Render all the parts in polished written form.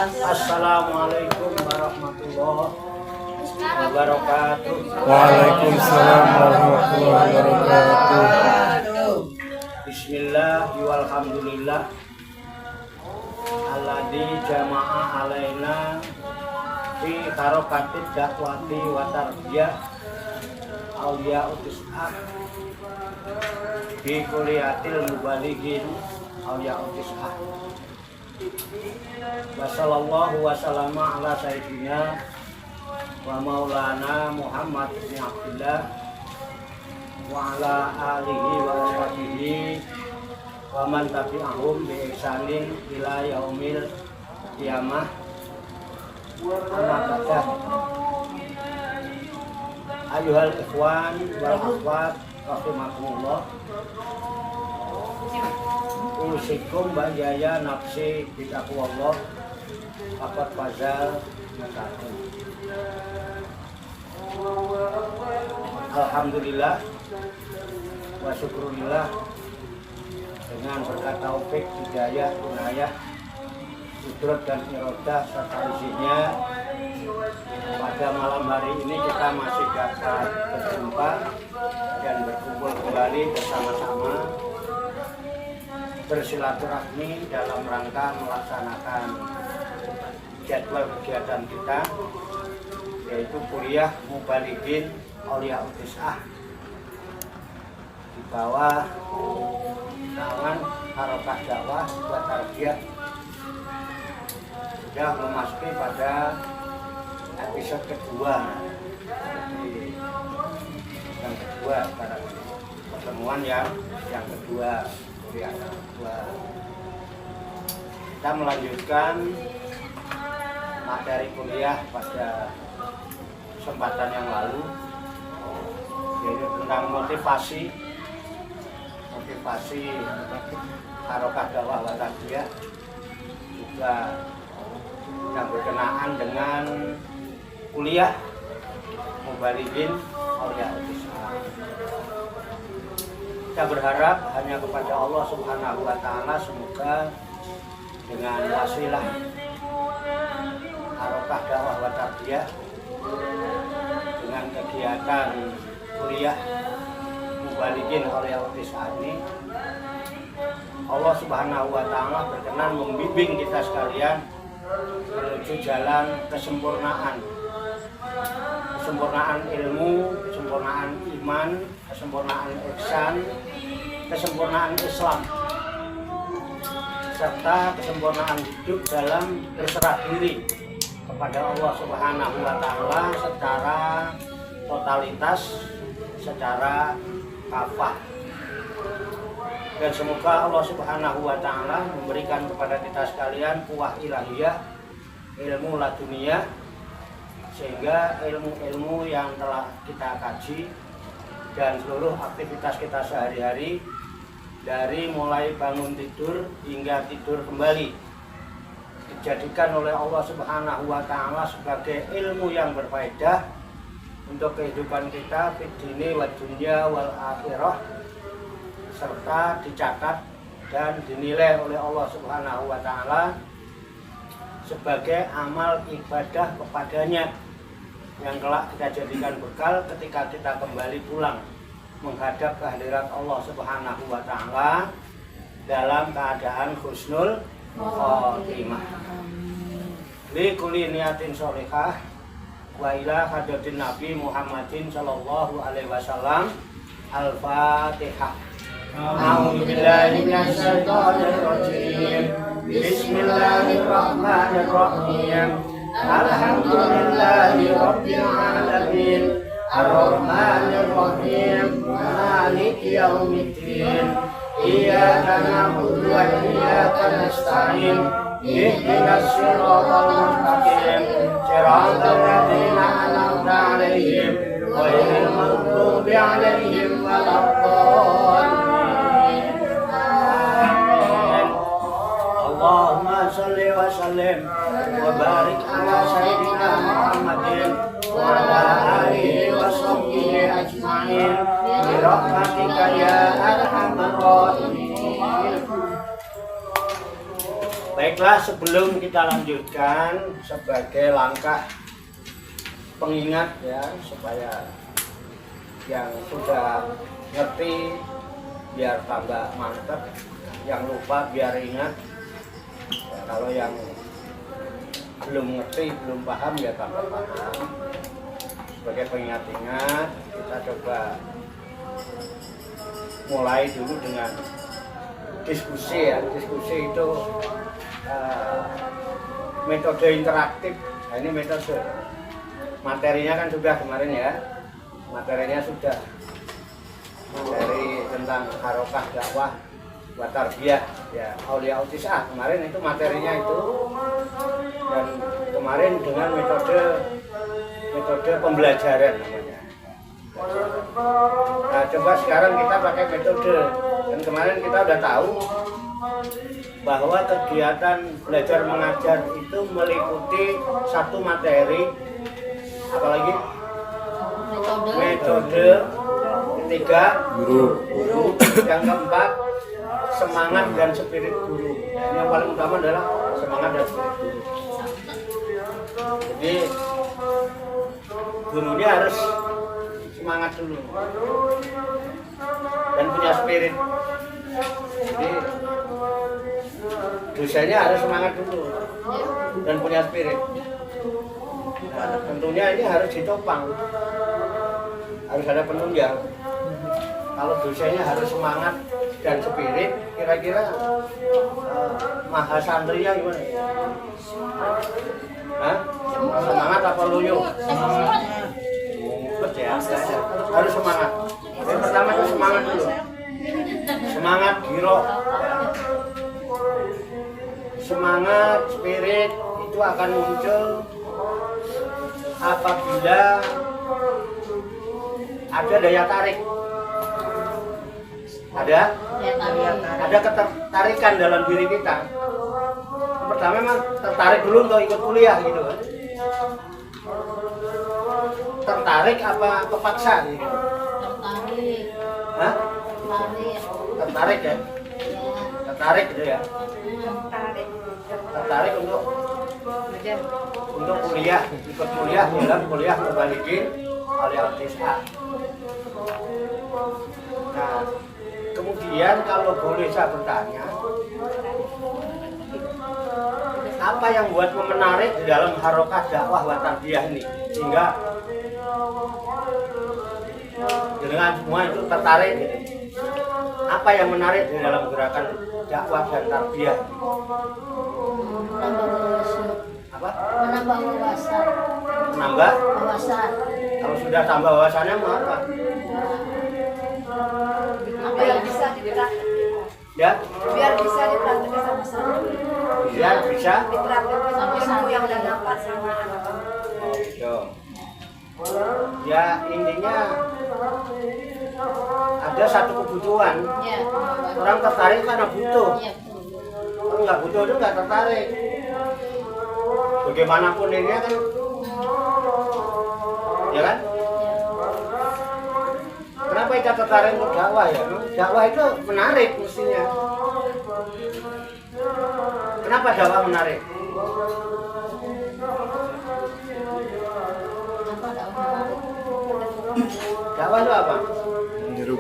Assalamualaikum warahmatullahi wabarakatuh. Waalaikumsalam warahmatullahi wabarakatuh. Bismillah walhamdulillah alladzi jama'a alaina fi harokatid dakwati wa tarbiyah awliya utis'ah fi kuliyatil mubalighin awliya utis'ah. Wa sallallahu wa sallama ala sayyidina wa maulana Muhammad bin Abdullah wa ala alihi wa ashabihi wa man tabi'ahum bi ihsanin ila yaumil qiyamah. Amma ba'da. Ayuhal ikhwan wal akhwat rahimakumullah. Usikum ba'jaya nafsi bitaqwallah faqad fazal mutakin. Alhamdulillah wa syukurillah, dengan berkat taufik, hidayah, inayah, kudrat dan iradah serta izinnya, pada malam hari ini kita masih dapat berjumpa dan berkumpul kembali bersama-sama bersilaturahmi dalam rangka melaksanakan jadwal kegiatan kita, yaitu kuliah Mubalighin Aulia Utis'ah di bawah naungan Harokah Dakwah wa Tarbiyah. Sudah memasuki pada episode kedua, yang kedua pada pertemuan yang kedua, kuliah yang kedua. Kita melanjutkan materi kuliah pada kesempatan yang lalu, yaitu tentang motivasi Harokah Dakwah wa Tarbiyah, juga yang berkenaan dengan kuliah Mubalighin Aulia Utis'ah. Kita berharap hanya kepada Allah Subhanahu wa Ta'ala, semoga dengan wasilah Harokah Dakwah wa Tarbiyah, dengan kegiatan kuliah Mubalighin Aulia Utis'ah ini, Allah Subhanahu wa Ta'ala berkenan membimbing kita sekalian menuju jalan kesempurnaan ilmu, kesempurnaan iman, kesempurnaan ihsan, kesempurnaan Islam, serta kesempurnaan hidup dalam berserah diri kepada Allah Subhanahu wa Ta'ala secara totalitas, secara kafah. Dan semoga Allah Subhanahu wa Ta'ala memberikan kepada kita sekalian kuwah ilahiyah, ilmu laduniyah, sehingga ilmu-ilmu yang telah kita kaji dan seluruh aktivitas kita sehari-hari, dari mulai bangun tidur hingga tidur kembali, dijadikan oleh Allah Subhanahu wa Ta'ala sebagai ilmu yang berfaedah untuk kehidupan kita fid dini wad dunya wal akhirah, serta dicatat dan dinilai oleh Allah Subhanahu wa Ta'ala sebagai amal ibadah kepadanya yang kelak kita jadikan bekal ketika kita kembali pulang menghadap kehadirat Allah Subhanahu wa Ta'ala dalam keadaan husnul khotimah. Li kulli niyatin sholihah wa ila hadratin Nabi Muhammadin sallallahu alaihi wasallam. Al-Fatihah. A'udzu billahi minasy syaithanir rajim. Bismillahirrahmanirrahim. Alhamdulillahi rabbil alamin. Ar-Rahmanir Rahim. Maliki yaumiddin. Iyyaka na'budu wa iyyaka nasta'in. Ihdinas siratal mustaqim. Siratal ladzina an'amta 'alaihim ghairil maghdubi 'alaihim waladdallin. Allahumma shalli wa sallim wa barik ala sayyidina Muhammadin wa ala alihi wa sahbihi ajma'in bi rahmatika ya arhamar rahimin. Baiklah, sebelum kita lanjutkan sebagai langkah pengingat ya, supaya yang sudah ngerti biar tambah mantap, yang lupa biar ingat ya, kalau yang belum ngerti, belum paham ya tambah paham. Sebagai pengingat-ingat, kita coba mulai dulu dengan diskusi ya. Diskusi itu metode interaktif. Nah, ini metode. Materinya kan sudah kemarin ya. Materinya sudah. Materi tentang harokah dakwah wa tarbiyah ya, aulia utisah. Kemarin itu materinya itu. Dan kemarin dengan metode pembelajaran namanya. Nah, coba sekarang kita pakai metode. Dan kemarin kita udah tahu bahwa kegiatan belajar mengajar itu meliputi satu materi, apalagi metode, ketiga guru, yang keempat semangat dan spirit guru. Ini yang paling utama adalah semangat dan spirit guru. Jadi gurunya harus semangat dulu dan punya spirit. Jadi dosennya harus semangat dulu dan punya spirit. Nah, tentunya ini harus ditopang, harus ada penunjang. Kalau dosennya harus semangat dan spirit, kira-kira mahasantrinya gimana? Hah? Semangat apa loyo? Ngumpet ya, harus semangat. Yang pertama itu semangat dulu. Semangat giro, semangat spirit itu akan muncul apabila ada daya tarik, ada ketertarikan dalam diri kita. Pertama memang tertarik dulu untuk ikut kuliah gitu kan. Tertarik apa kepaksa gitu? Tertarik. Hah? Tertarik ya? Tertarik gitu ya? Tertarik untuk kuliah, ikut kuliah dalam kuliah Mubalikin Al-Tis'a. Nah, kemudian kalau boleh saya bertanya, apa yang buatmu menarik di dalam harokah dakwah wa tarbiyah ini sehingga dengan semua itu tertarik gitu? Apa yang menarik di dalam gerakan dakwah dan tarbiyah? Apa? Menambah wawasan. Menambah Wawasan. Kalau sudah tambah wawasannya mau apa? Apa yang bisa dipraktekkan? Ya? Biar bisa dipraktekkan sama-sama. Biar bisa. Dipraktekkan ilmu yang udah dapat sama anak-anak. Oh, gitu. Ya intinya ada satu kebutuhan. Ya. Orang tertarik karena butuh. Ya, betul. Kalau nggak butuh itu nggak tertarik. Bagaimanapun ini kan, ya kan? Kenapa kita tertarik untuk dakwah ya? Dakwah itu menarik mestinya. Kenapa dakwah menarik? Apa dakwah? Dakwah itu apa? Menyeru.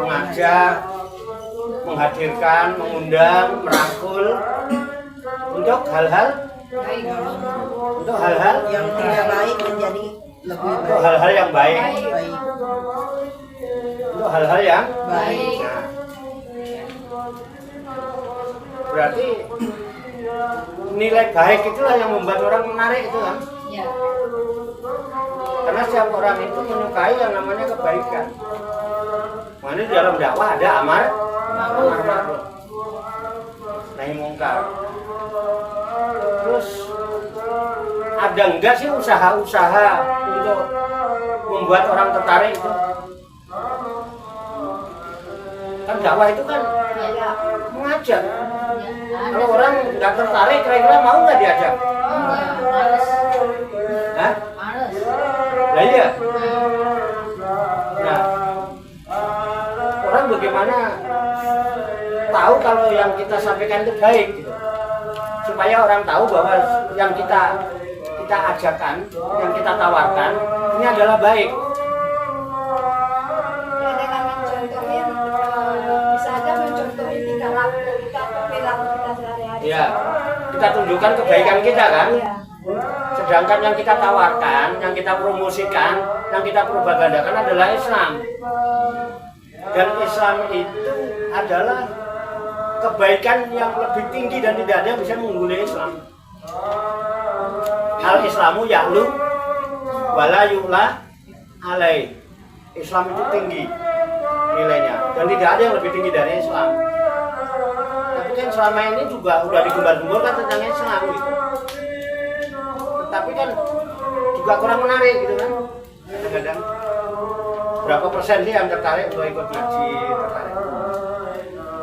Mengajak, menghadirkan, mengundang, merangkul untuk hal-hal Yang tidak baik menjadi lebih untuk hal-hal yang baik, baik. untuk hal-hal yang Baik. Nah, berarti nilai baik itulah yang membuat orang menarik itu kan? Ya. Karena setiap orang itu menyukai yang namanya kebaikan. Makanya di dalam dakwah ada amar ma'ruf, nahi mungkar. Terus ada enggak sih usaha-usaha untuk membuat orang tertarik itu? Kan dakwah itu kan Ya. mengajak. Ya. Kalau orang nggak tertarik, kira-kira mau nggak diajak? Enggak, males. Hah? Males. Lah iya. Nah, orang bagaimana tahu kalau yang kita sampaikan itu baik gitu. Supaya orang tahu bahwa yang kita ajarkan, yang kita tawarkan ini adalah baik. Dengan mencontohin, bisa aja mencontohin tingkah laku kita, perilaku kita sehari-hari. Ya, kita tunjukkan kebaikan kita kan. Iya. Sedangkan yang kita tawarkan, yang kita promosikan, yang kita propagandakan adalah Islam. Dan Islam itu adalah kebaikan yang lebih tinggi dan tidak ada yang bisa mengungguli Islam. Al Islamu ya'lu wala yu'la alai. Islam itu tinggi nilainya dan tidak ada yang lebih tinggi dari Islam. Tapi kan selama ini juga udah digembar-gemborkan tentang Islam gitu. Tapi kan juga kurang menarik gitu kan. Kadang-kadang berapa persen sih yang tertarik untuk ikut ngaji, tertarik.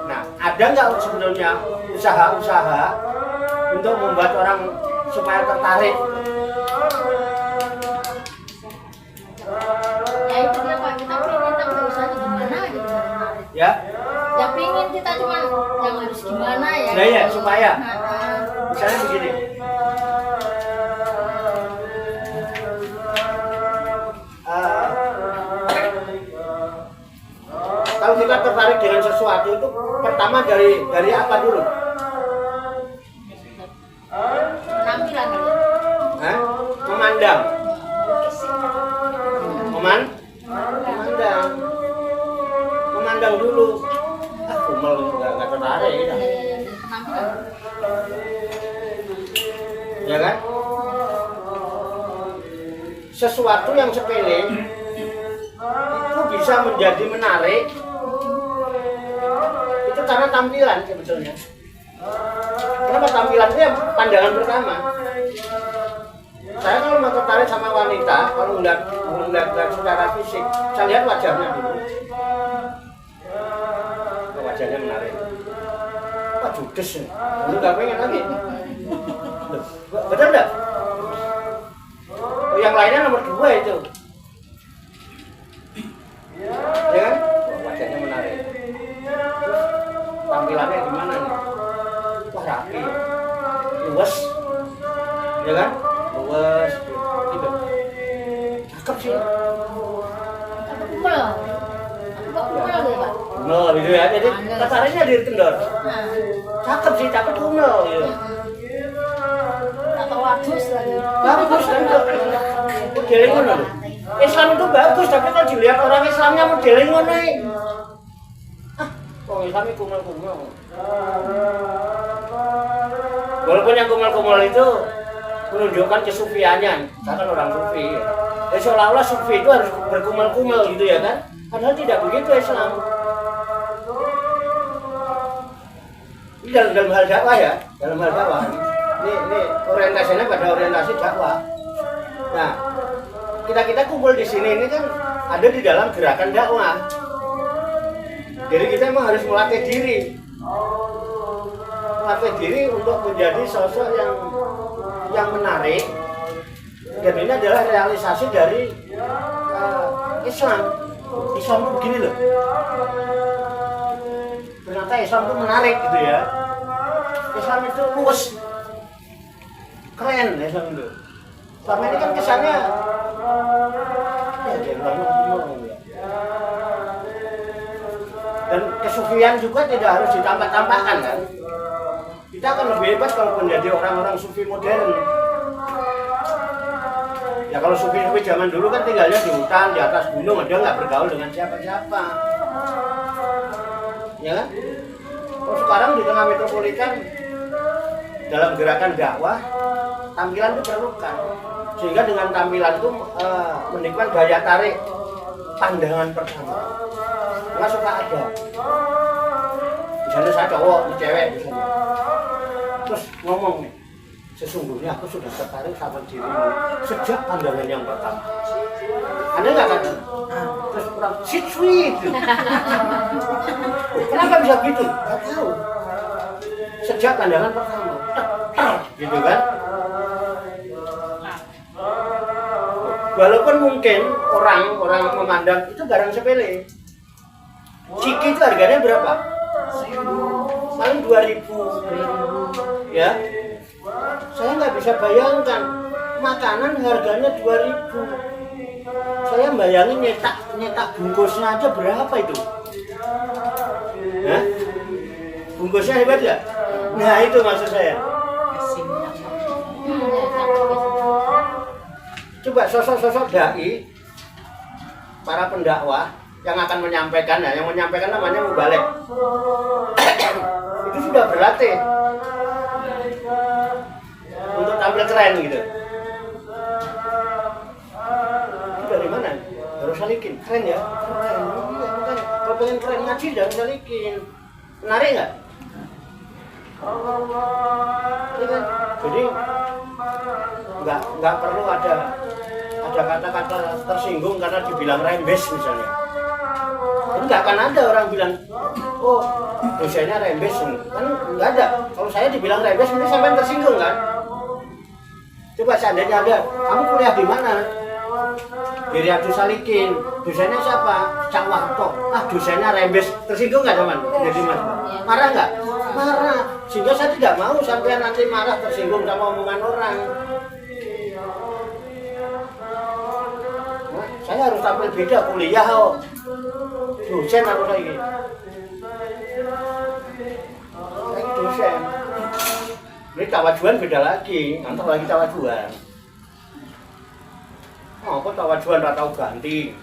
Nah, ada nggak sebenarnya usaha-usaha untuk membuat orang supaya tertarik? Ya itu dia Pak, kita pengen tapi usahanya gimana gitu nggak menarik. Ya, Ya pengen kita cuman yang harus gimana ya. nah ya supaya Nah, misalnya begini. Kalau kita tertarik dengan sesuatu itu pertama dari apa dulu? penampilan gitu. Hah? Memandang. Memandang. Memandang dulu. Ah, kumel nggak tertarik ya. Penampilan. Ya kan? Sesuatu yang sepele itu bisa menjadi menarik itu karena tampilan sebetulnya. Kenapa tampilan itu ya pandangan pertama. Saya kalau mau tertarik sama wanita, kalau melihat secara fisik, saya lihat wajahnya dulu. Wajahnya menarik. Wah judes ya, lu gak pengen lagi. Betul enggak? Oh, yang lainnya nomor 2 itu. Ya kan? Wajahnya menarik. Terus tampilannya gimana nih? Wah rapi, luwes, ya kan? Luwes, gitu. Cakep sih. Apa kumel? Apa kumel deh Pak? Kumel gitu ya. Jadi tertariknya di kendor. Nah, Cakep sih, cakep kumel gitu. atau wadus lagi. Bagus kan tuh. Modeling ngono lho. Islam itu bagus, tapi kalau dilihat orang Islamnya modeling ngono iki. Ah, wong Islam iki kumel-kumel. Walaupun yang kumel-kumel itu menunjukkan kesufiannya, misalkan orang sufi. Ya seolah-olah sufi itu harus berkumel-kumel gitu ya kan? Padahal tidak begitu Islam. Ini dalam hal dakwah ya, dalam hal dakwah. Ini orientasinya pada orientasi dakwah. Nah, kita kumpul di sini ini kan ada di dalam gerakan dakwah. Jadi kita memang harus melatih diri untuk menjadi sosok yang menarik. Dan ini adalah realisasi dari Islam. Islam itu begini loh. Ternyata Islam itu menarik gitu ya. Islam itu luas, keren Islam itu. Selama ini kan kesannya ya dan kesufian juga tidak harus ditambah-tambahkan kan. Kita akan lebih hebat kalau menjadi orang-orang sufi modern. Ya kalau sufi-sufi zaman dulu kan tinggalnya di hutan, di atas gunung, dia nggak bergaul dengan siapa-siapa. Ya kan? Kalau sekarang di tengah metropolitan dalam gerakan dakwah tampilan itu diperlukan, sehingga dengan tampilan itu menikmati daya tarik pandangan pertama. Nggak suka ada. Misalnya saya cowok, ini cewek misalnya. Terus ngomong nih, sesungguhnya aku sudah tertarik sama dirimu sejak pandangan yang pertama. Ada nggak kata? Terus kurang sweet. Kenapa bisa gitu? Nggak tahu. Sejak pandangan pertama, gitu kan? Walaupun mungkin orang memandang itu barang sepele. Ciki itu harganya berapa? paling 2.000 ya. Saya nggak bisa bayangkan makanan harganya 2.000. Saya bayangin nyetak bungkusnya aja berapa itu? Hah? Bungkusnya hebat ya? Nah itu maksud saya. Coba sosok-sosok dai, para pendakwah yang akan menyampaikan, ya, yang menyampaikan namanya mubalek. Itu sudah berlatih untuk tampil keren gitu. Itu dari mana? Harus salikin, keren ya? Keren. Iya, makanya. Kalau pengen keren ngaji jangan salikin. Menarik nggak? Iya kan? Jadi nggak perlu ada kata-kata tersinggung karena dibilang rembes misalnya. Jadi nggak akan ada orang bilang, oh dosanya rembes, kan nggak ada. Kalau saya dibilang rembes mungkin sampai tersinggung kan. Coba seandainya ada, kamu kuliah di mana? Di Riyadhus Shalikin. Dosennya siapa? Cak Warto. Ah dosennya rembes, tersinggung nggak teman? Jadi mas, marah nggak? Marah. Sehingga saya tidak mau sampai nanti marah tersinggung sama omongan orang. Nah, saya harus tampil beda kuliah kok. Dosen aku lagi. Saya dosen. Ini tawajuan beda lagi, antar lagi tawajuan. Oh, kok tawajuan nggak tahu ganti.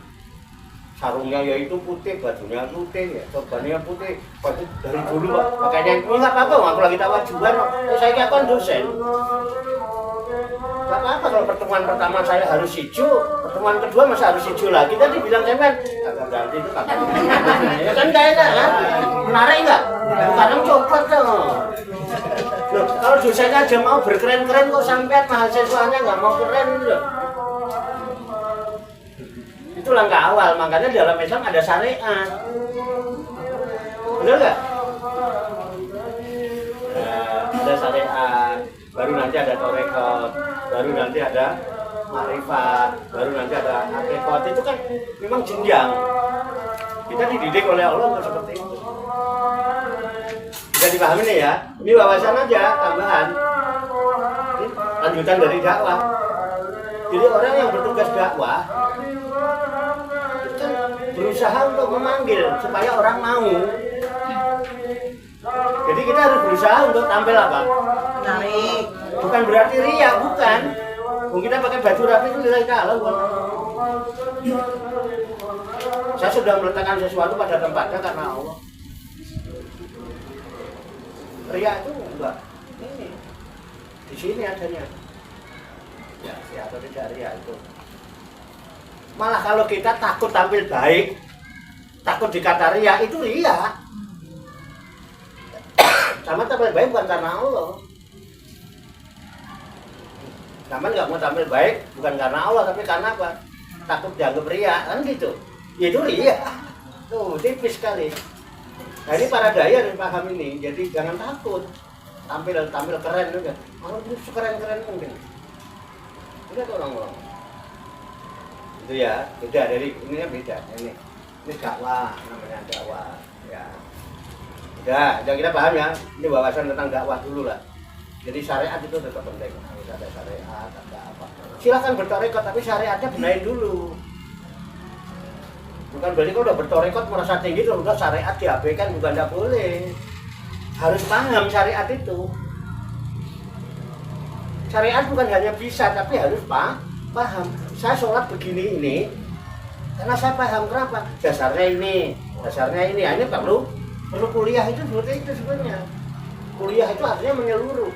Sarungnya ya itu putih, bajunya putih, ya sorbannya putih. Pasti dari dulu Pak, makanya ini nggak apa-apa, aku lagi tawajuan. Saya kan dosen. Nggak apa-apa kalau pertemuan pertama saya harus hijau, pertemuan kedua masa harus hijau lagi. Tadi bilang saya kan, agak ganti itu kakak. Ya kan nggak enak kan? Menarik nggak? Kadang coklat dong. Loh, kalau dosennya aja mau berkeren-keren kok sampai mahasiswanya nggak mau keren loh. Itu langkah awal, makanya dalam Islam ada syariat. Benar nggak? Ada syariat, baru nanti ada torekot, baru nanti ada makrifat, baru nanti ada hakikat. Itu kan memang jenjang. Kita dididik oleh Allah untuk seperti itu. Bisa dipahami nih ya, ini wawasan aja, tambahan. Ini lanjutan dari dakwah. Jadi orang yang bertugas dakwah kan berusaha untuk memanggil supaya orang mau. Jadi kita harus berusaha untuk tampil apa? Menarik. Bukan berarti riya, bukan. Kalau kita pakai baju rapi itu lillahi ta'ala. Saya sudah meletakkan sesuatu pada tempatnya karena Allah. Riya itu enggak. Ini di sini adanya. Ya atau tidak riya itu. Malah kalau kita takut tampil baik, takut dikata riya, itu riya. Sama tampil baik bukan karena Allah. Sama nggak mau tampil baik bukan karena Allah, tapi karena apa? Takut dianggap riya, kan gitu. Ya itu riya. Tuh tipis sekali. Nah ini para dai harus paham ini. Jadi jangan takut tampil keren juga. Kalau itu sekeren-keren mungkin. Udah tolong. Itu ya, beda dari ini kan beda. Ini dakwah, namanya dakwah. Ya. Udah kita paham ya. Ini wawasan tentang dakwah dulu lah. Jadi syariat itu tetap penting. Harus ada syariat, ada apa. Silakan bertarekat, tapi syariatnya benahin dulu. Bukan berarti kalau udah bertarekat merasa tinggi terus udah syariat diabaikan, bukan, tidak boleh. Harus paham syariat itu. Syariat bukan hanya bisa, tapi harus paham. Saya sholat begini ini karena saya paham kenapa. Dasarnya ini. Ini perlu kuliah itu seperti itu sebenarnya. Kuliah itu artinya menyeluruh.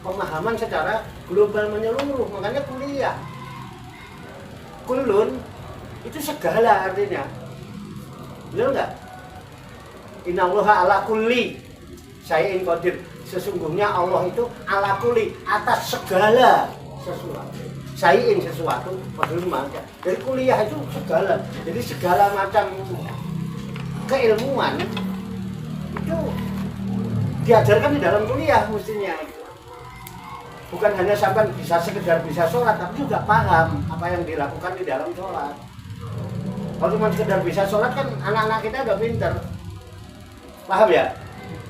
Pemahaman secara global menyeluruh, makanya kuliah. Kulun itu segala artinya. Benar nggak? Innallaha ala kulli syai'in qadir. Sesungguhnya Allah itu ala kulli, atas segala sesuatu. Syai'in sesuatu, qadir maka. Jadi kuliah itu segala. Jadi segala macam keilmuan itu diajarkan di dalam kuliah mestinya. Bukan hanya sampai sekedar bisa sholat, tapi juga paham apa yang dilakukan di dalam sholat. Kalau cuma sekedar bisa sholat kan anak-anak kita udah pinter. Paham ya?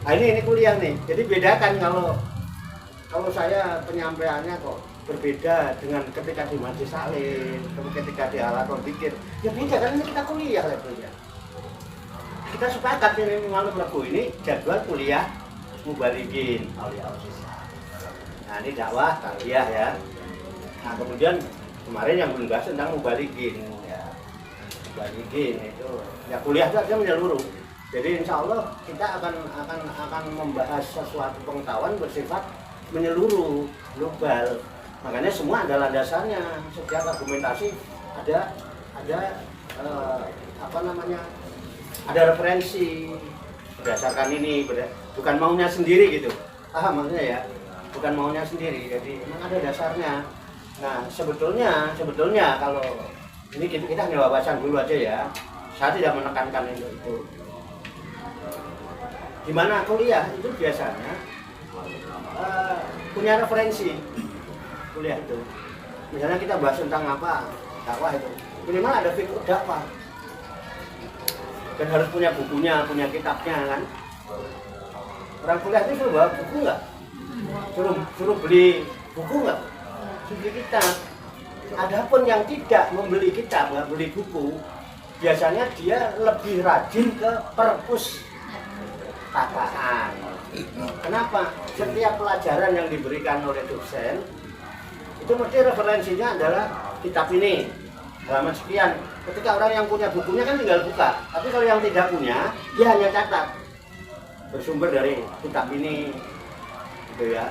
Nah, ini kuliah nih. Jadi bedakan kalau saya penyampaiannya kok berbeda dengan ketika di majlis salin, ketika di halaqah dzikir. Ya beda kan ini kita kuliah levelnya. Kita sepakat ini malam Rabu ini jadwal kuliah Mubalighin Aulia Sisa. Nah, ini dakwah tarbiyah ya. Nah, kemudian kemarin yang membahas tentang Mubalighin ya. Mubalighin itu ya kuliah itu aja menyeluruh. Jadi insya Allah kita akan membahas sesuatu pengetahuan bersifat menyeluruh, global. Makanya semua ada landasannya. Setiap argumentasi ada ada referensi berdasarkan ini, bukan maunya sendiri gitu. Paham maksudnya ya? Bukan maunya sendiri. Jadi memang ada dasarnya. Nah sebetulnya kalau ini kita hanya wawasan dulu aja ya. Saya tidak menekankan itu. Di mana kuliah itu biasanya punya referensi kuliah itu. Misalnya kita bahas tentang apa dakwah itu, minimal ada fiqh dakwah. Dan harus punya bukunya, punya kitabnya kan. Orang kuliah itu suruh bawa buku nggak? Suruh beli buku nggak? Suruh beli kitab. Adapun yang tidak membeli kitab, nggak beli buku, biasanya dia lebih rajin ke perpustakaan. Kenapa? Setiap pelajaran yang diberikan oleh dosen itu mesti referensinya adalah kitab ini, halaman sekian. Ketika orang yang punya bukunya kan tinggal buka. Tapi kalau yang tidak punya, dia hanya catat bersumber dari kitab ini, gitu ya.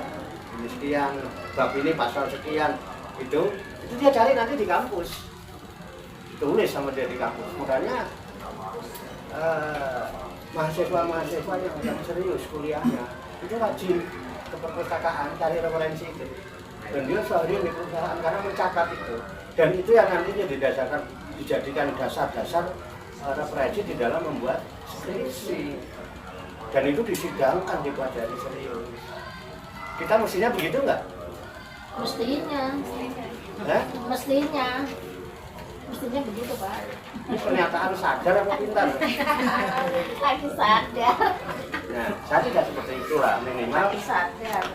Ini sekian, bab ini pasal sekian, itu dia cari nanti di kampus, tulis sama dia di kampus. Makanya mahasiswa yang serius kuliahnya itu rajin ke perpustakaan cari referensi itu, dan dia seharian di perusahaan karena mencatat itu, dan itu yang nantinya dijadikan dasar-dasar referensi di dalam membuat skripsi, dan itu disidangkan, dipelajari serius. Kita mestinya begitu nggak? Mestinya begitu Pak. Ini pernyataan sadar apa pintar? Lagi sadar. Nah, saya tidak seperti itulah, minimal Lagi sadar.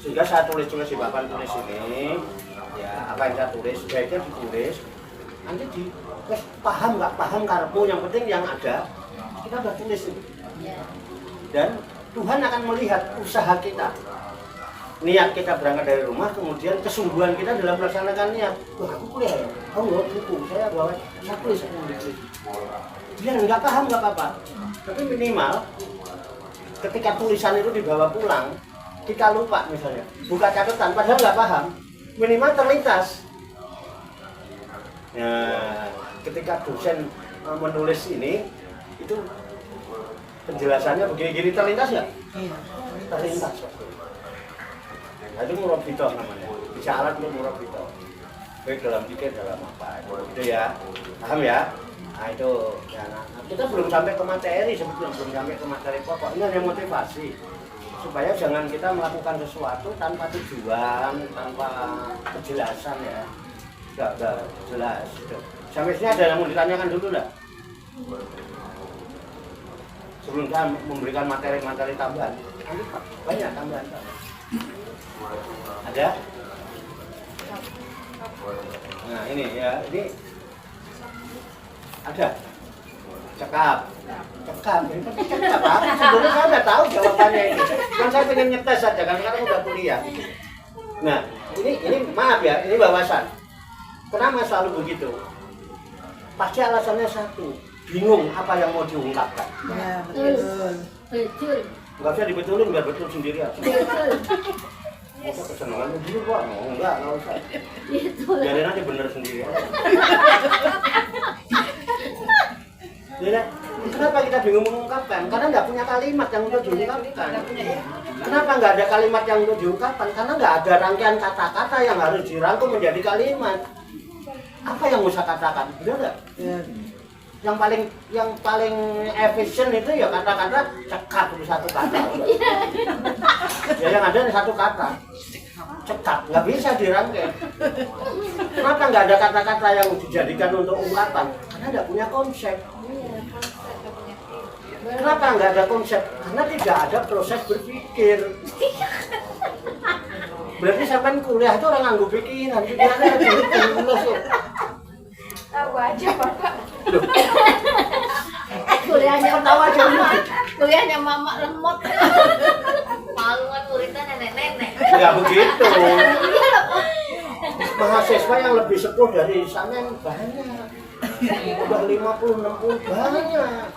sehingga saya tulis di papan tulis ini, ya apa yang saya tulis, sebaiknya ditulis, nanti paham nggak paham karepmu, yang penting yang ada kita udah tulis ini. Ya. Dan Tuhan akan melihat usaha kita, niat kita berangkat dari rumah, kemudian kesungguhan kita dalam melaksanakan niat. Wah, aku kuliah ya, aku bawa buku, saya bawa, saya tulis. Dia nggak paham nggak apa-apa, tapi minimal ketika tulisan itu dibawa pulang, kita lupa misalnya, buka catatan, padahal nggak paham, minimal terlintas. Nah, ketika dosen menulis ini, itu penjelasannya begini-gini, terlintas nggak? Terlintas. Nah, itu murabitoh namanya, bisa alat untuk murabitoh. Baik dalam pikir, dalam apa, itu ya, paham ya? Nah itu, ya, kita belum sampai ke materi, sebetulnya belum sampai ke materi pokok. Ini hanya motivasi, supaya jangan kita melakukan sesuatu tanpa tujuan, tanpa kejelasan ya. Enggak jelas. Sampai sini ada yang mau ditanyakan dulu enggak? Sebelum saya memberikan materi-materi tambahan, banyak tambahan. Ada? Nah ini ya, ini ada cekap, ini cekap apa? Sebelumnya saya udah tahu jawabannya ini, kan saya pengen ngetes saja kan sekarang udah kuliah. Nah ini maaf ya, ini wawasan. Kenapa selalu begitu? Pasti alasannya satu, bingung apa yang mau diungkapkan. Ya, betul. Betul. Nggak usah dibetulin, biar betul sendiri aja. Betul. Masa kesenangan begitu Pak? Oh, enggak usah. Betul. Biarin aja bener sendiri aja. Jadi, kenapa kita bingung mengungkapkan? Karena nggak punya kalimat yang untuk diungkapkan. Kenapa nggak ada kalimat yang untuk diungkapkan? Karena nggak ada rangkaian kata-kata yang harus dirangkum menjadi kalimat. Apa yang mau saya katakan? Benar nggak? Ya. Yang paling efisien itu ya kata-kata cekap itu satu kata. Ya yang ada satu kata. Cekap, nggak bisa dirangkai. Kenapa nggak ada kata-kata yang dijadikan untuk ungkapan? Karena nggak punya konsep. Kenapa nggak ada konsep? Karena tidak ada proses berpikir. Berarti sampai kuliah itu orang nganggo pikiran, pikirannya lulus. Tahu aja Bapak. Kuliahnya Ketawa aja. kuliahnya mama lemot. Malu kan muridnya nenek-nenek. Nggak begitu. Iya loh, Pak. Mahasiswa yang lebih sepuh dari sana banyak. Udah 50-60 banyak.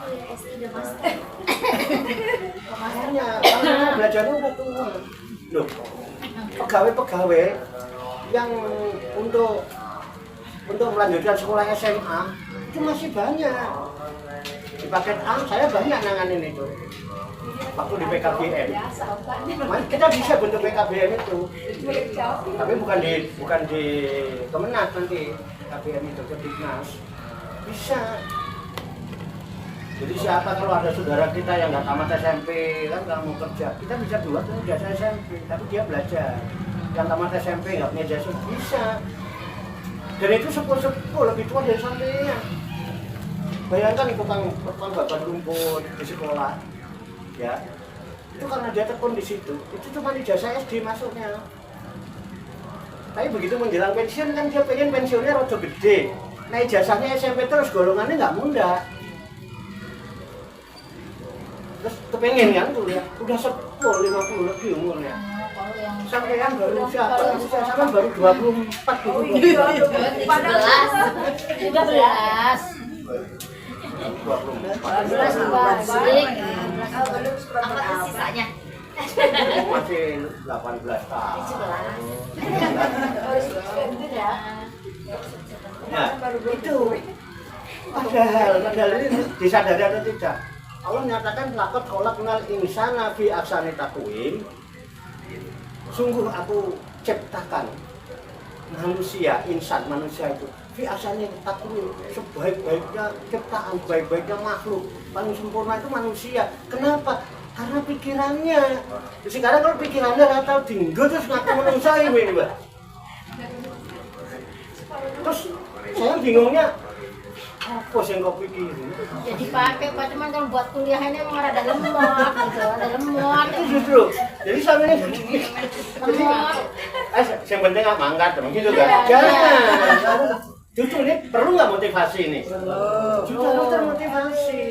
Makanya kalau belajarnya udah tua. Loh, pegawai-pegawai yang untuk melanjutkan sekolah SMA itu masih banyak. Di paket A saya banyak nanganin itu. Waktu di PKBM. Biasa Bapak. Kita bisa bentuk PKBM itu. Boleh jawab. Tapi bukan di Kemenak nanti KBM itu ke Dinas bisa. Jadi siapa kalau ada saudara kita yang nggak tamat SMP kan nggak mau kerja, kita bisa buat tuh jasa SMP, tapi dia belajar. Yang tamat SMP nggak punya jasa bisa. Dan itu sepuh lebih tua dari sampean. Bayangkan tukang bakar rumput di sekolah, ya. Itu karena dia tekun di situ. Itu cuma di jasa SD masuknya. Tapi begitu menjelang pensiun kan dia pengen pensiunnya rada gede. Nah ijazahnya SMP terus golongannya nggak muda. Terus kepengen kan kuliah, udah 50 lebih umurnya. Kalau yang Sampean baru siapa? Sampean baru 24 gitu. 17. 24. Balik. Belum seberapa Apa tuh sisanya? Masih 18 tahun. 17. Ya. Nah, itu padahal ini disadari atau tidak? Allah menyatakan lakot kolak kenal insana fi aksani takwim. Sungguh aku ciptakan manusia, insan manusia itu fi aksani takwim, sebaik-baiknya ciptaan, baik-baiknya makhluk, paling sempurna itu manusia. Kenapa? Karena pikirannya. Sekarang kalau pikirannya nggak tahu tinggal terus ngaku manusia ini, Mbak. Terus saya bingungnya apa sih yang kau pikirin? Jadi pakai Pak, cuman kalau buat kuliah ini emang ada lemot gitu, ada lemot. Itu justru. Jadi sampai jadi Lemot. yang penting nggak mangkat dong gitu kan? Jangan. Justru ini perlu nggak motivasi ini? Juga harus termotivasi.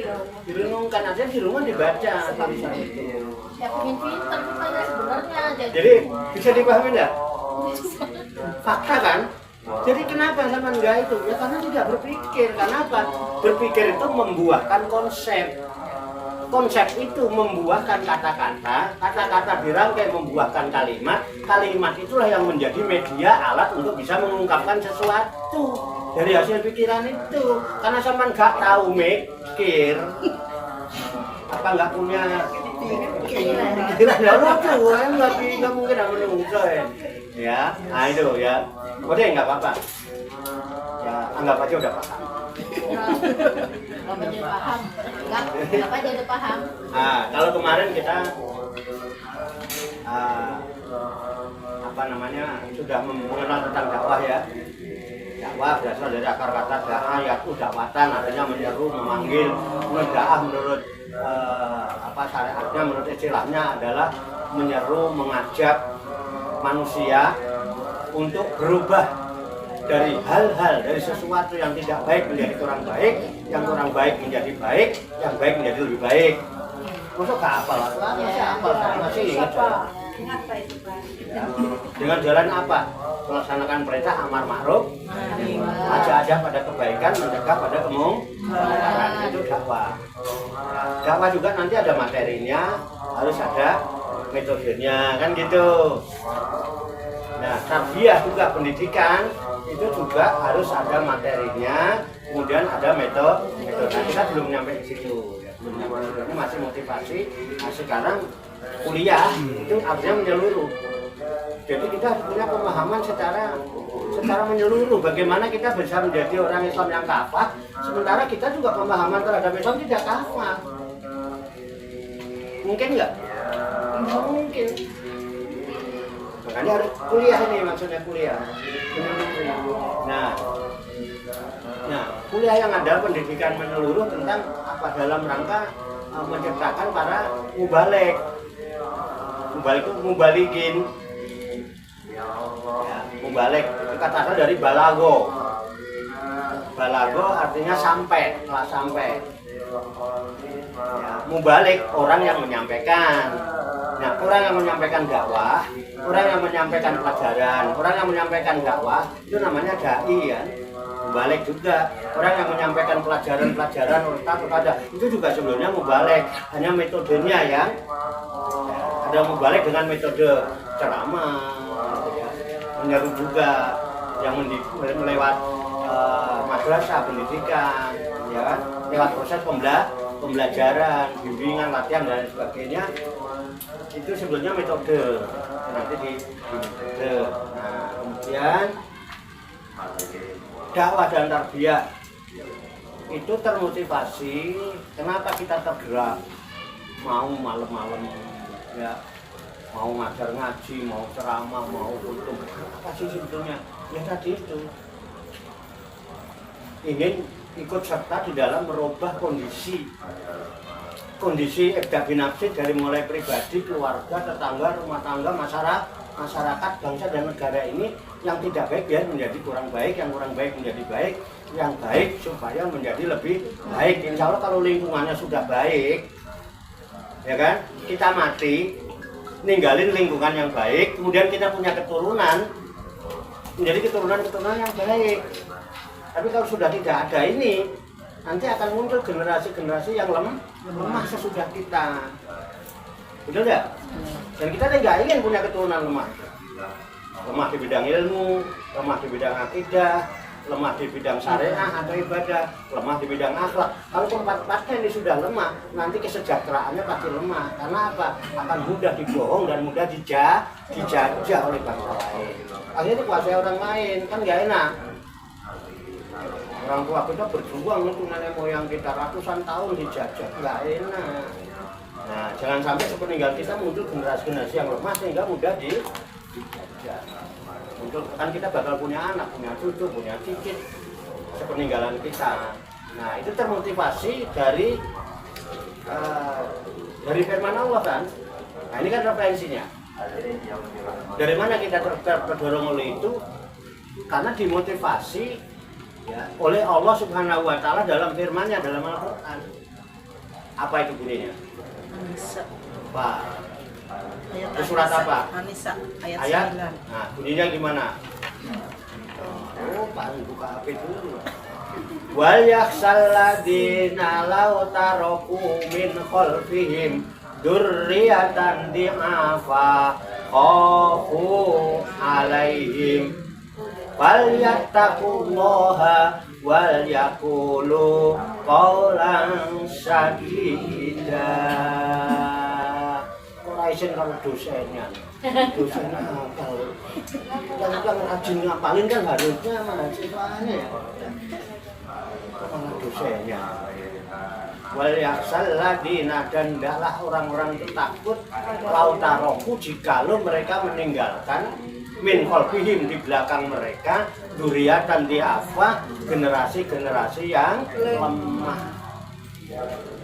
Direnungkan aja di rumah dibaca. Ya pengen pinter kita sebenarnya. Jadi bisa dipahami nggak? Fakta kan? Jadi kenapa sama enggak itu? Ya karena tidak berpikir. Kenapa? Berpikir itu membuahkan konsep. Konsep itu membuahkan kata-kata. Kata-kata dirangkai membuahkan kalimat. Kalimat itulah yang menjadi media alat untuk bisa mengungkapkan sesuatu dari hasil pikiran itu. Karena sama enggak tahu mikir, apa enggak punya pikiran ya lucu, enggak mungkin ada menungso ya. Nah itu ya. Udah nggak apa-apa. Ya anggap aja udah paham. Bapak jadi paham. Enggak, Bapak jadi paham. Nah kalau kemarin kita apa namanya sudah mengenal tentang dakwah ya. Dakwah berasal dari akar kata da'a yaitu dakwatan, artinya menyeru, memanggil. Dakwah menurut apa syariatnya, menurut istilahnya adalah menyeru, mengajak manusia untuk berubah dari hal-hal, dari sesuatu yang tidak baik menjadi kurang baik, yang kurang baik menjadi baik, yang baik menjadi lebih baik. Masuk gak hafal? Masih hafal, saya masih ingat. Ingat Pak itu Pak. Ya. Dengan jalan apa? Melaksanakan perintah amar ma'ruf, ajak-ajak pada kebaikan, mencegah pada kemungkaran. Itu dakwah. Dakwah juga nanti ada materinya, harus ada metodenya, kan gitu. Nah, tarbiyah juga pendidikan itu juga harus ada materinya, kemudian ada metode. Nah, kita belum nyampe di situ. Belum nyampe di situ. Ini masih motivasi. Nah, sekarang kuliah itu artinya menyeluruh. Jadi kita harus punya pemahaman secara menyeluruh. Bagaimana kita bisa menjadi orang Islam yang kafah, sementara kita juga pemahaman terhadap Islam tidak kafah. Mungkin nggak? Nggak mungkin. Makanya harus kuliah ini, maksudnya kuliah. Nah, kuliah yang ada pendidikan menyeluruh tentang apa dalam rangka menciptakan para mubalik. Mubalik itu mubalikin. Ya, mubalik itu kata asal dari balago. Balago artinya sampai, telah sampai. Ya, mubalik orang yang menyampaikan. Nah, orang yang menyampaikan dakwah, orang yang menyampaikan pelajaran, orang yang menyampaikan dakwah itu namanya dai ya. Mubalik juga orang yang menyampaikan pelajaran-pelajaran kepada itu juga sebelumnya mubalik, hanya metodenya ya. Ada mubalik dengan metode ceramah, ya. Menyeru juga yang melewat madrasah pendidikan, ya kan? Lewat proses pembelajaran, bimbingan, latihan dan sebagainya. Itu sebetulnya metode nanti di metode. Nah, kemudian dakwah dan tarbiyah itu termotivasi. Kenapa kita tergerak mau malam-malam ya, mau ngajar ngaji, mau ceramah, mau khutbah, apa sih sebetulnya? Ya tadi itu ingin ikut serta di dalam merubah kondisi ibda binafsi dari mulai pribadi, keluarga, tetangga, rumah tangga, masyarakat, bangsa dan negara ini yang tidak baik biar menjadi kurang baik, yang kurang baik menjadi baik, yang baik supaya menjadi lebih baik. Insya Allah kalau lingkungannya sudah baik, ya kan, kita mati, ninggalin lingkungan yang baik, kemudian kita punya keturunan, menjadi keturunan yang baik. Tapi kalau sudah tidak ada ini, nanti akan muncul generasi-generasi yang lemah sesudah kita. Betul nggak? Dan kita nggak ingin punya keturunan lemah. Lemah di bidang ilmu, lemah di bidang akidah, lemah di bidang syariah atau ibadah, lemah di bidang akhlak. Kalau keempat-empatnya ini sudah lemah, nanti kesejahteraannya pasti lemah. Karena apa? Akan mudah dibohong dan mudah dijajah oleh bangsa lain. Akhirnya dikuasai orang lain, kan nggak enak. Orang tua kita berjuang untuk nenek moyang kita ratusan tahun dijajah, nggak enak. Nah, jangan sampai sepeninggal kita muncul generasi-generasi yang lemah sehingga mudah dijajah. Kan kita bakal punya anak, punya cucu, punya cicit sepeninggalan kita. Nah, itu termotivasi dari firman Allah kan. Nah, ini kan referensinya. Dari mana kita terdorong oleh itu? Karena dimotivasi ya, oleh Allah Subhanahu wa Ta'ala dalam firman-Nya dalam Al-Qur'an. Apa itu bunyinya? An-Nisa. Apa? Ayat Itu surat apa? An-Nisa ayat 9. Nah, bunyinya gimana? Oh, Pak, buka HP dulu. Wal yakhshal ladzina law taraku min khalfihim dzurriyyatan di'afa khafu 'alaihim wal yattaqullaha wal yaqulu qawlan sadida. Isin kalau dosennya kalau yang rajin ngapalin kan harusnya mahasiswanya ya. Kalau dosennya wal yakhshal ladzina, dan hendaklah orang-orang itu takut lautaroku jikalau mereka meninggalkan min khalfihim di belakang mereka dzurriyyatan di'afa generasi-generasi yang lemah.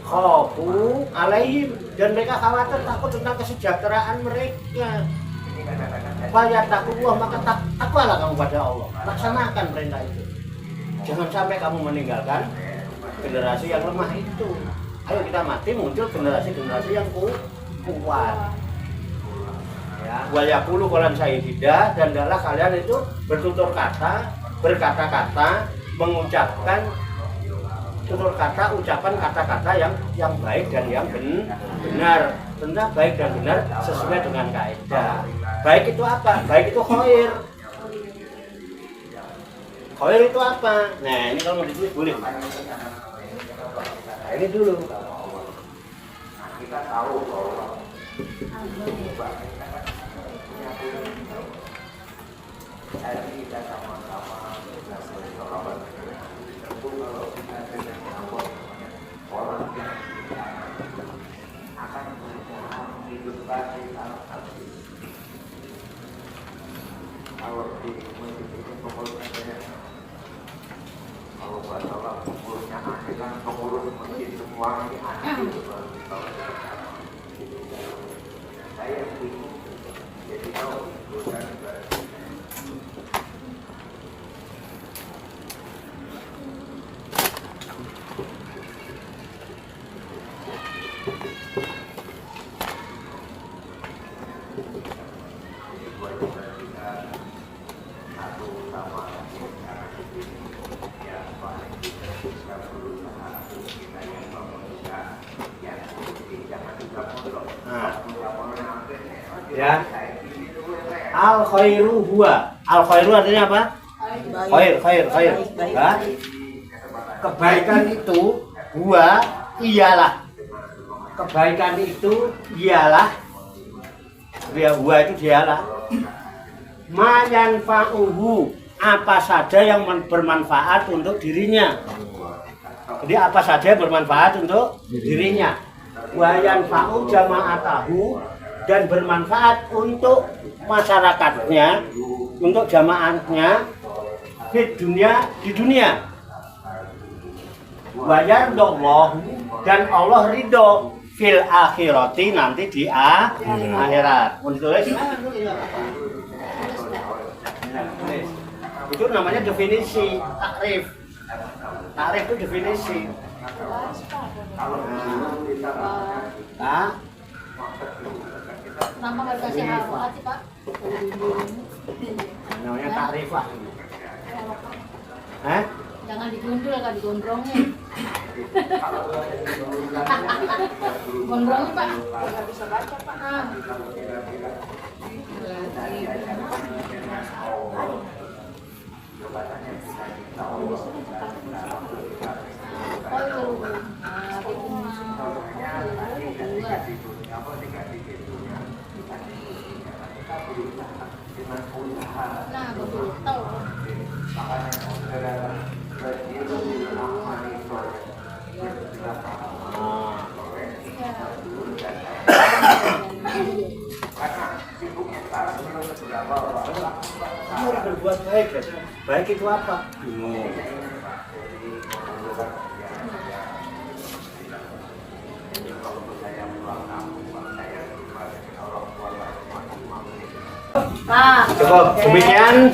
Khafu alaihim, dan mereka khawatir takut tentang kesejahteraan mereka. Fayattaqullah, maka takwalah kamu pada Allah, laksanakan perintah itu. Jangan sampai kamu meninggalkan generasi yang lemah itu. Ayo kita mati muncul generasi-generasi yang kuat. Ya, wal yaqulu qawlan sadida, dan adalah kalian itu bertutur kata, berkata-kata, mengucapkan tutur kata, ucapan kata-kata yang baik dan yang benar. Tentu baik dan benar sesuai dengan kaidah. Baik itu apa? Baik itu khair. Khair itu apa? Nah, ini kalau mau ditulis boleh. Nah, ini dulu. Kita tahu bahwa kita sama-sama orang akan menghidupkan kalau di pengurusnya kalau bahasa pengurusnya kan pengurus masjid semua ini Nah, ya. Al khairu huwa. Al khairu artinya apa? Khair. Ya. Kebaikan itu huwa ialah. Kebaikan itu ialah. Ya, huwa itu dialah. Ma yanfa'uhu, apa saja yang bermanfaat untuk dirinya. Jadi apa saja yang bermanfaat untuk dirinya. Wa yanfa'u jama'atahu, dan bermanfaat untuk masyarakatnya, untuk jamaahnya di dunia. Wa yardallahu, dan Allah ridho fil akhirati, nanti di akhirat. Menulis itu namanya definisi takrif. Takrif itu definisi. Kenapa nggak dikasih harokat sih Pak? Namanya takrif lah. Jangan digundul, kan digondrongnya. Gondrongnya Pak. Nggak bisa baca Pak. Nah, betul. Kamu harus berbuat baik, guys. Baik itu apa? Cukup demikian.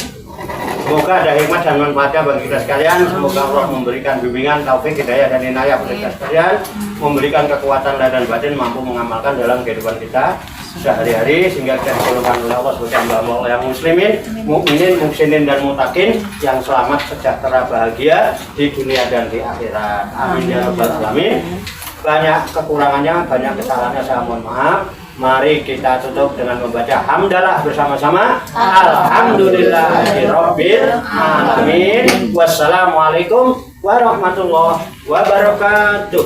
Semoga ada hikmah dan manfaatnya bagi kita sekalian. Semoga Allah memberikan bimbingan, taufik, hidayah dan inayah bagi kita sekalian, memberikan kekuatan lahir dan batin, mampu mengamalkan dalam kehidupan kita sehari-hari, sehingga kita digolongkan oleh Allah sebagai hamba yang muslimin, mukminin, muhsinin dan mutakin yang selamat, sejahtera, bahagia di dunia dan di akhirat. Amin ya rabbal alamin. Banyak kekurangannya, banyak kesalahannya, saya mohon maaf. Mari kita tutup dengan membaca hamdalah bersama-sama. Alhamdulillahirabbil alamin. Wassalamualaikum warahmatullahi wabarakatuh.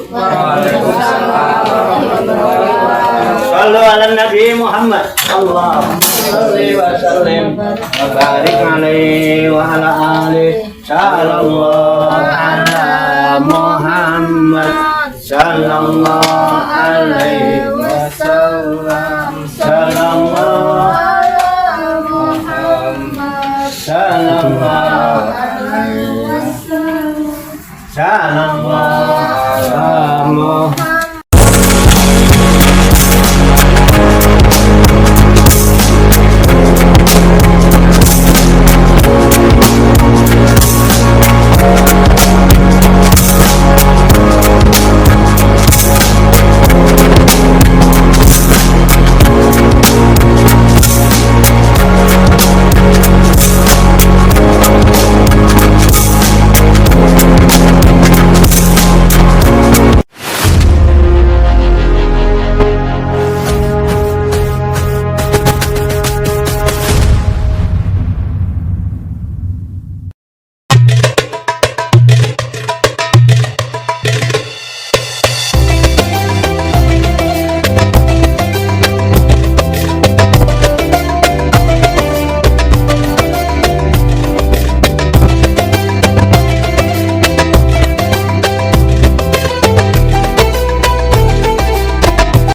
Shallu ala Nabi Muhammad. Allahumma shalli wa sallim wa barik alaihi wa ala alihi. Sallallahu ala Muhammad. Sallallahu ala